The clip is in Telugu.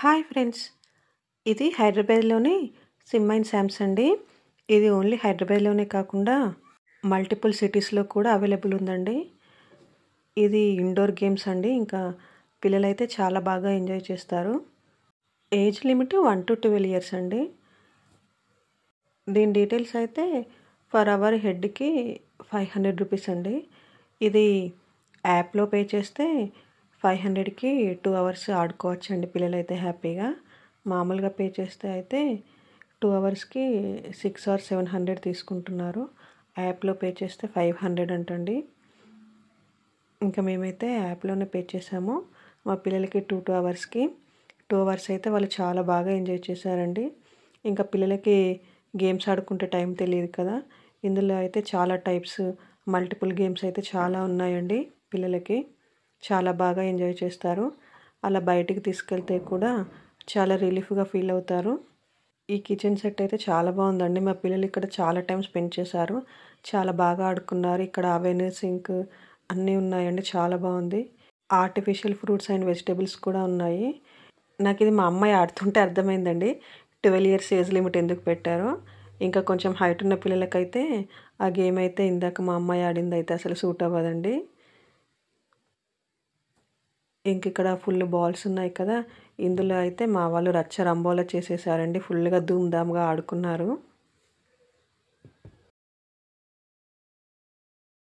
హాయ్ ఫ్రెండ్స్, ఇది హైదరాబాద్లోని సిమ్ అండ్ శామ్స్ అండి. ఇది ఓన్లీ హైదరాబాద్లోనే కాకుండా మల్టిపుల్ సిటీస్లో కూడా అవైలబుల్ ఉందండి. ఇది ఇండోర్ గేమ్స్ అండి. ఇంకా పిల్లలైతే చాలా బాగా ఎంజాయ్ చేస్తారు. ఏజ్ లిమిట్ 1 to 12 years అండి. దీని డీటెయిల్స్ అయితే ఫర్ అవర్ హెడ్కి 500 రూపీస్ అండి. ఇది యాప్లో పే చేస్తే 500కి 2 hours ఆడుకోవచ్చు అండి పిల్లలైతే హ్యాపీగా. మామూలుగా పే చేస్తే అయితే 2 hours-కి 600 or 700 తీసుకుంటున్నారు. యాప్లో పే చేస్తే 500 అంటండి. ఇంకా మేమైతే యాప్లోనే పే చేసాము. మా పిల్లలకి 2 hours-కి 2 hours అయితే వాళ్ళు చాలా బాగా ఎంజాయ్ చేశారండి. ఇంకా పిల్లలకి గేమ్స్ ఆడుకుంటే టైం తెలియదు కదా. ఇందులో అయితే చాలా టైప్స్ మల్టిపుల్ గేమ్స్ అయితే చాలా ఉన్నాయండి. పిల్లలకి చాలా బాగా ఎంజాయ్ చేస్తారు. అలా బయటికి తీసుకెళ్తే కూడా చాలా రిలీఫ్గా ఫీల్ అవుతారు. ఈ కిచెన్ సెట్ అయితే చాలా బాగుందండి. మా పిల్లలు ఇక్కడ చాలా టైం స్పెండ్ చేశారు. చాలా బాగా ఆడుకున్నారు. ఇక్కడ అవెన్ సింక్ అన్నీ ఉన్నాయండి. చాలా బాగుంది. ఆర్టిఫిషియల్ ఫ్రూట్స్ అండ్ వెజిటేబుల్స్ కూడా ఉన్నాయి. నాకు ఇది మా అమ్మాయి ఆడుతుంటే అర్థమైందండి 12 years ఏజ్ లిమిట్ ఎందుకు పెట్టారో. ఇంకా కొంచెం హైట్ ఉన్న పిల్లలకైతే ఆ గేమ్ అయితే ఇందాక మా అమ్మాయి ఆడింది అయితే అసలు సూట్ అవ్వదండి. ఇంక ఇక్కడ ఫుల్ బాల్స్ ఉన్నాయి కదా. ఇందులో అయితే మా వాళ్ళు రచ్చ రంబోలా చేసేసారండి. ఫుల్గా ధూమ్ధామ్గా ఆడుకున్నారు.